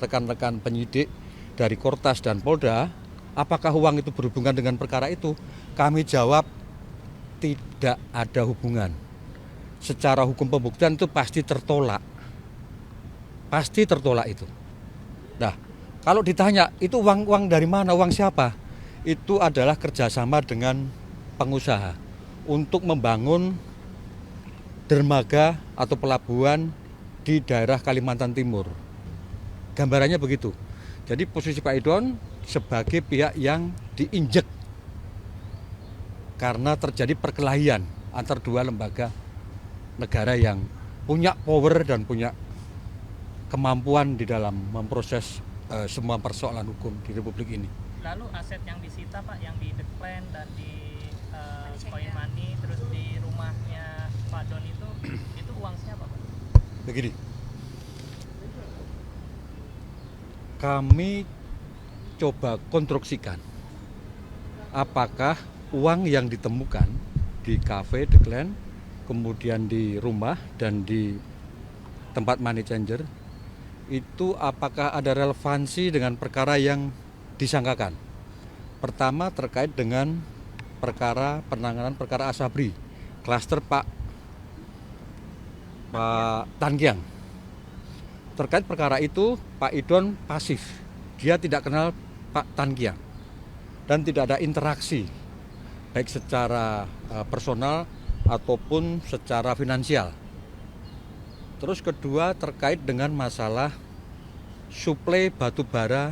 rekan-rekan penyidik dari Kortas dan Polda, apakah uang itu berhubungan dengan perkara itu? Kami jawab tidak ada hubungan. Secara hukum pembuktian itu pasti tertolak. Pasti tertolak itu. Nah, kalau ditanya itu uang dari mana, uang siapa? Itu adalah kerjasama dengan pengusaha untuk membangun dermaga atau pelabuhan di daerah Kalimantan Timur. Gambarannya begitu. Jadi posisi Pak Idon sebagai pihak yang diinjek karena terjadi perkelahian antar dua lembaga negara yang punya power dan punya kemampuan di dalam memproses semua persoalan hukum di Republik ini. Lalu aset yang disita Pak, yang di The Clan dan di Coin Money, terus di rumahnya Pak Don itu uang siapa Pak? Begini, kami coba konstruksikan apakah uang yang ditemukan di cafe The Clan, kemudian di rumah dan di tempat money changer itu apakah ada relevansi dengan perkara yang disangkakan. Pertama terkait dengan penanganan perkara Asabri, klaster Pak Tan Kiang. Terkait perkara itu Pak Idon pasif, dia tidak kenal Pak Tan Kiang dan tidak ada interaksi baik secara personal ataupun secara finansial. Terus kedua terkait dengan masalah suplai batu bara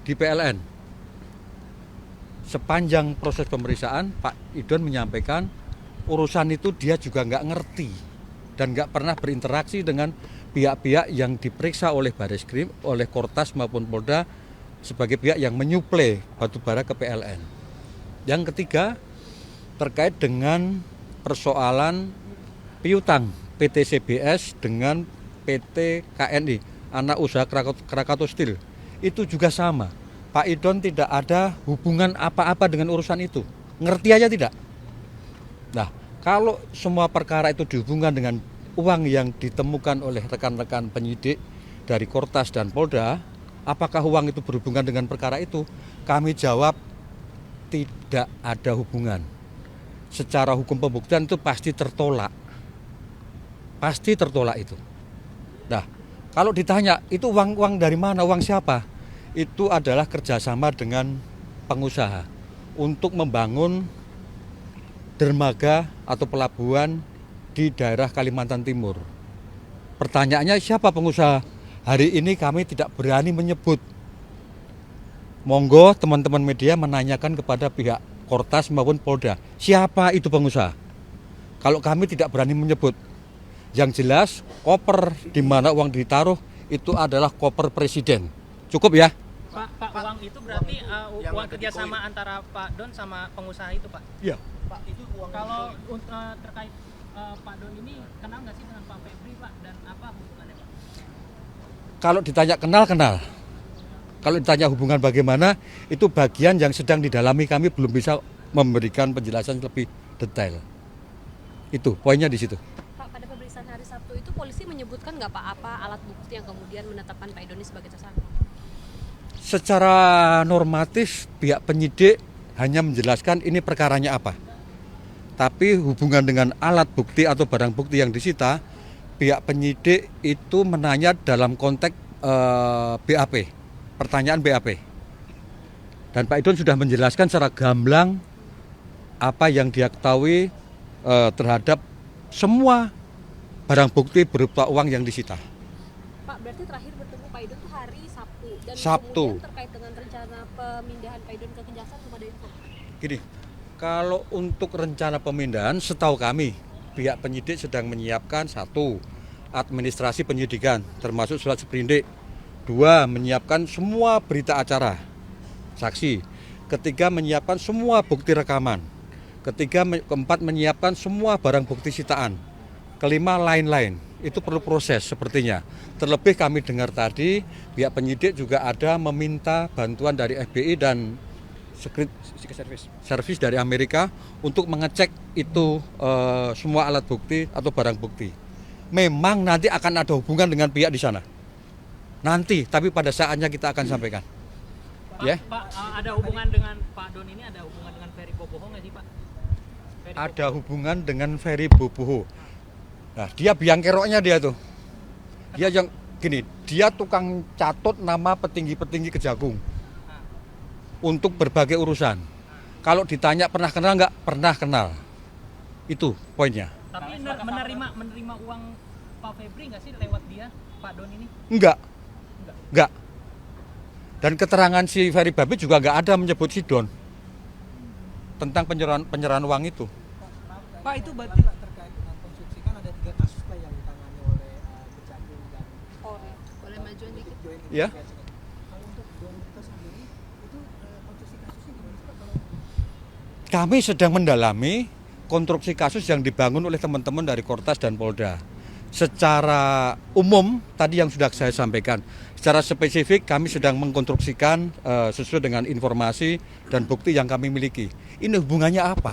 di PLN. Sepanjang proses pemeriksaan Pak Idon menyampaikan urusan itu dia juga nggak ngerti dan nggak pernah berinteraksi dengan pihak-pihak yang diperiksa oleh Bareskrim, oleh Kortas maupun Polda sebagai pihak yang menyuplai batu bara ke PLN. Yang ketiga terkait dengan persoalan piutang PT CBS dengan PT KNI, anak usaha Krakatau Steel. Itu juga sama. Pak Idon tidak ada hubungan apa-apa dengan urusan itu. Ngerti aja tidak? Nah, kalau semua perkara itu dihubungkan dengan uang yang ditemukan oleh rekan-rekan penyidik dari Kortas dan Polda, apakah uang itu berhubungan dengan perkara itu? Kami jawab tidak ada hubungan. Secara hukum pembuktian itu pasti tertolak. Pasti tertolak itu. Nah, kalau ditanya itu uang dari mana, uang siapa? Itu adalah kerjasama dengan pengusaha untuk membangun dermaga atau pelabuhan di daerah Kalimantan Timur. Pertanyaannya siapa pengusaha? Hari ini kami tidak berani menyebut. Monggo teman-teman media menanyakan kepada pihak Kortas maupun Polda, siapa itu pengusaha? Kalau kami tidak berani menyebut. Yang jelas koper di mana uang ditaruh itu adalah koper presiden. Cukup ya? Pak, uang itu berarti uang kerjasama antara Pak Don sama pengusaha itu Pak? Iya. Pak, itu uang kalau terkait Pak Don ini kenal nggak sih dengan Pak Febri Pak, dan apa hubungannya Pak? Kalau ditanya kenal. Kalau ditanya hubungan bagaimana, itu bagian yang sedang didalami, kami belum bisa memberikan penjelasan lebih detail. Itu poinnya di situ. Pak, pada pemeriksaan hari Sabtu itu polisi menyebutkan nggak Pak apa alat bukti yang kemudian menetapkan Pak Idoni sebagai tersangka? Secara normatif pihak penyidik hanya menjelaskan ini perkaranya apa. Tapi hubungan dengan alat bukti atau barang bukti yang disita, pihak penyidik itu menanya dalam konteks BAP, pertanyaan BAP. Dan Pak Idon sudah menjelaskan secara gamblang apa yang dia ketahui terhadap semua barang bukti berupa uang yang disita. Pak, berarti terakhir bertemu Pak Idon itu hari Sabtu. Dan Sabtu. Kemudian terkait dengan rencana pemindahan Pak Idon ke Kejaksaan kepada info. Gini, kalau untuk rencana pemindahan, setahu kami pihak penyidik sedang menyiapkan 1. Administrasi penyidikan, termasuk surat seprindik. 2. Menyiapkan semua berita acara, saksi. 3. Menyiapkan semua bukti rekaman. 4. Menyiapkan semua barang bukti sitaan. 5. Lain-lain. Itu perlu proses sepertinya. Terlebih kami dengar tadi pihak penyidik juga ada meminta bantuan dari FBI dan Secret Service dari Amerika untuk mengecek itu semua alat bukti atau barang bukti. Memang nanti akan ada hubungan dengan pihak di sana. Nanti, tapi pada saatnya kita akan sampaikan. Pak, Ya. Pak, ada hubungan dengan Pak Don ini, ada hubungan dengan Ferry Boboho nggak sih Pak? Ferry Ada hubungan dengan Ferry Boboho. Nah, dia biang keroknya dia tuh. Dia yang gini, dia tukang catot nama petinggi-petinggi Kejagung Nah, untuk berbagai urusan. Kalau ditanya pernah kenal nggak? Pernah kenal. Itu poinnya. tapi menerima uang Pak Febri nggak sih lewat dia, Pak Don ini? Enggak. Enggak. Enggak. Dan keterangan si Ferry Babi juga nggak ada menyebut si Don tentang penyerahan uang itu. Pak, itu berarti terkait dengan konstruksi kan ada 3 kasus Pak yang ditangani oleh Kejagung dan Boleh majuan dikit. Joint Ya. Investigation. Kalau untuk Don itu sendiri itu konstruksi kasusnya gimana sih Pak? Kami sedang mendalami konstruksi kasus yang dibangun oleh teman-teman dari Kortas dan Polda. Secara umum, tadi yang sudah saya sampaikan, secara spesifik kami sedang mengkonstruksikan sesuai dengan informasi dan bukti yang kami miliki. Ini hubungannya apa?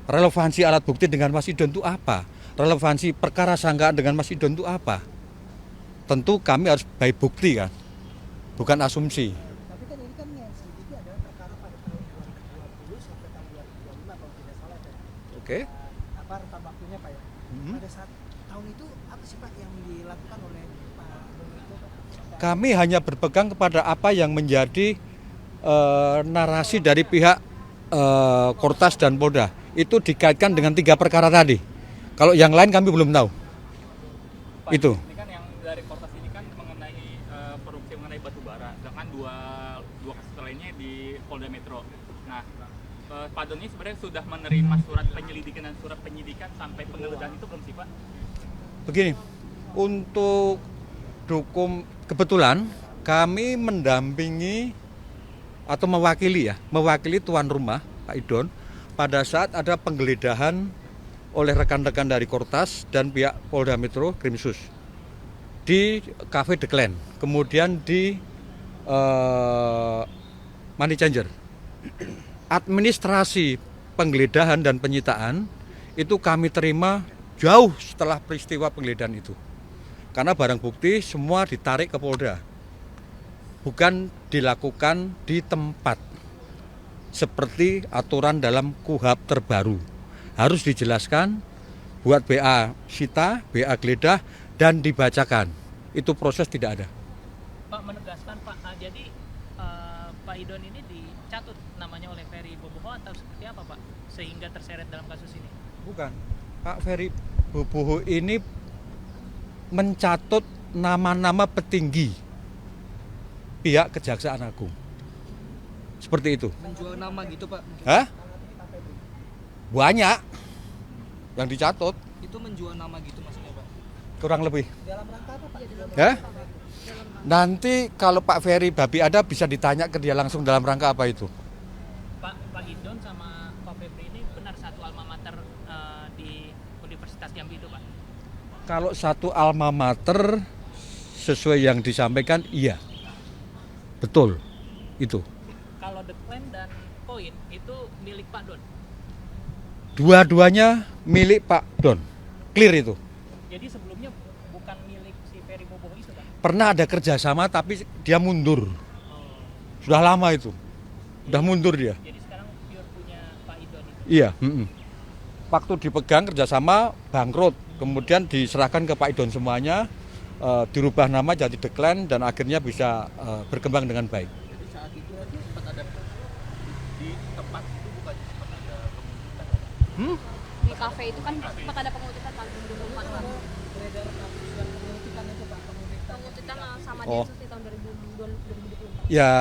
Relevansi alat bukti dengan Mas Idon itu apa? Relevansi perkara sangkaan dengan Mas Idon itu apa? Tentu kami harus baik bukti kan, bukan asumsi. Tapi kan ini kan yang sedikit adalah perkara pada tahun 2020 sampai tahun 2025 kalau tidak salah Pak. Oke. Apa rentang waktunya Pak ya? Pada saat tahun itu apa sih Pak yang dilakukan oleh Pak Don itu Pak? Kami hanya berpegang kepada apa yang menjadi narasi dari pihak Kortas dan Polda. Itu dikaitkan dengan 3 perkara tadi. Kalau yang lain kami belum tahu. Pak, Itu. ini kan yang dari Kortas ini kan mengenai korupsi mengenai batu bara, sedangkan dua kasus lainnya di Polda Metro. Nah, Pak Don ini sebenarnya sudah menerima surat penyelidikan dan surat penyidikan sampai penggeledahan itu belum sih Pak? Begini, untuk kebetulan kami mendampingi atau mewakili tuan rumah Pak Idon pada saat ada penggeledahan oleh rekan-rekan dari Kortas dan pihak Polda Metro Krimsus di Cafe The Clan, kemudian di Money Changer. Administrasi penggeledahan dan penyitaan itu kami terima jauh setelah peristiwa penggeledahan itu. Karena barang bukti semua ditarik ke Polda. Bukan dilakukan di tempat. Seperti aturan dalam KUHAP terbaru. Harus dijelaskan, buat BA sita, BA geledah, dan dibacakan. Itu proses tidak ada. Pak menegaskan Pak, jadi Pak Idon ini dicatut namanya oleh Ferry Boboho atau seperti apa Pak sehingga terseret dalam kasus ini? Bukan. Pak Ferry Boboho ini mencatut nama-nama petinggi pihak Kejaksaan Agung. Seperti itu. Menjual nama gitu Pak? Hah? Banyak yang dicatut, Itu menjual nama gitu maksudnya Pak? kurang lebih. Dalam rangka apa Pak? Ya? Nanti kalau Pak Ferry Babi ada bisa ditanya ke dia langsung dalam rangka apa itu. Pak Idon sama Pak Febri ini benar satu alma mater di Universitas Jambi itu Pak? Kalau satu alma mater sesuai yang disampaikan, iya. Betul. Itu. Kalau The Clan dan Koin itu milik Pak Don. Dua-duanya milik Pak Don. Clear itu. Jadi sebelumnya bukan milik si Ferry Boboho itu Pak? Pernah ada kerjasama tapi dia mundur. Sudah lama itu. Sudah mundur dia. Jadi sekarang pure punya Pak Idon itu. Iya. Waktu dipegang kerjasama bangkrut. Kemudian diserahkan ke Pak Idon semuanya. Dirubah nama jadi The Clan dan akhirnya bisa berkembang dengan baik. Jadi saat itu sempat ada di tempat itu bukan sempat ada penguntitan. Di kafe itu kan sempat ada penguntitan tahun 2004 Pak. Beredar kasus yang pengutikan itu Pak, Penguntitan sama Oh. Densus di tahun 2024. Ya,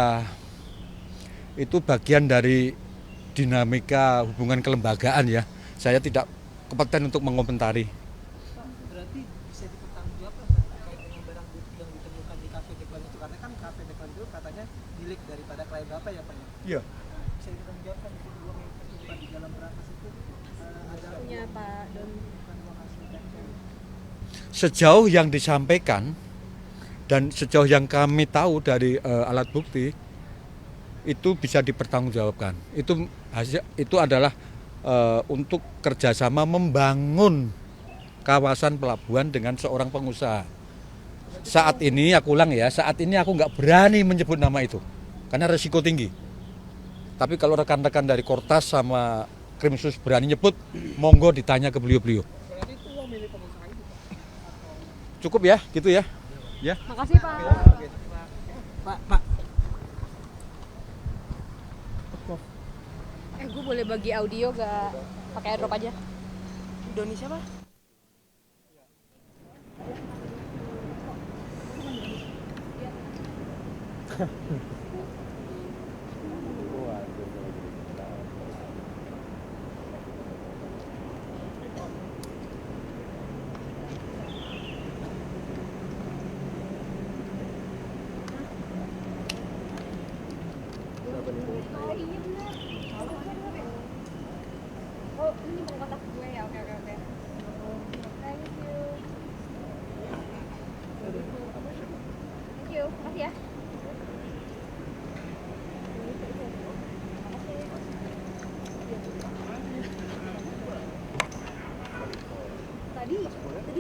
itu bagian dari dinamika hubungan kelembagaan ya. Saya tidak kompeten untuk mengomentari. berarti bisa dipertanggungjawabkan Pak terkait dengan barang bukti yang ditemukan di Cafe Deklan itu, karena kan Cafe Deklan itu katanya milik daripada klien Bapak ya Pak ya? Iya. Bisa dipertanggungjawabkan itu uang yang tersimpan di dalam berangkas itu adalah Punya Pak Don. bukan uang hasil dari Sejauh yang disampaikan dan sejauh yang kami tahu dari alat bukti itu bisa dipertanggungjawabkan. Itu adalah untuk kerjasama membangun kawasan pelabuhan dengan seorang pengusaha. saat ini aku ulang ya, saat ini aku nggak berani menyebut nama itu karena resiko tinggi. Tapi kalau rekan-rekan dari Kortas sama Krimsus berani nyebut, monggo ditanya ke beliau-beliau. Berarti itu uang milik pengusaha itu, Pak? Cukup ya, gitu ya. Ya. Makasih Pak. Pak. Gue boleh bagi audio gak pakai airdrop aja? Indonesia Pak? Oh ini bukan kotak gue ya, oke. Thank you, makasih ya. Tadi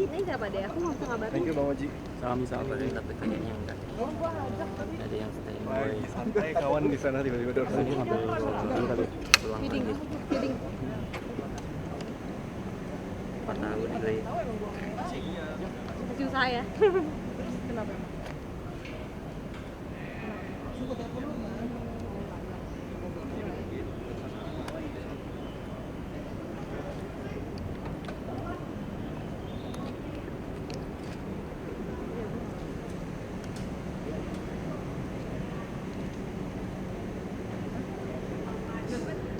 ini siapa deh? Aku nggak bisa ngabarin. Thank you Bang Oji. Sama-sama tapi kayaknya enggak Oh, gua ajak tadi. ada yang stay Baik, santai kawan di sana tiba-tiba ada tadi ngambil pulang Kidding, lagi kidding. 4 tahun dari Masih usaha ya.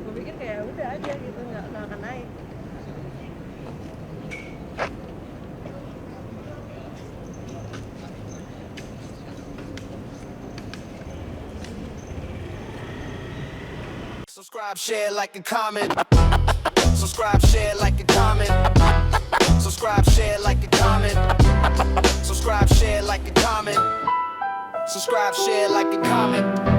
Gue pikir kayak udah aja gitu, nggak akan naik. Subscribe, share, like, and comment. Subscribe, share, like, and comment. Subscribe, share, like, and comment. Subscribe, share, like, and comment. Subscribe, share, like, and comment.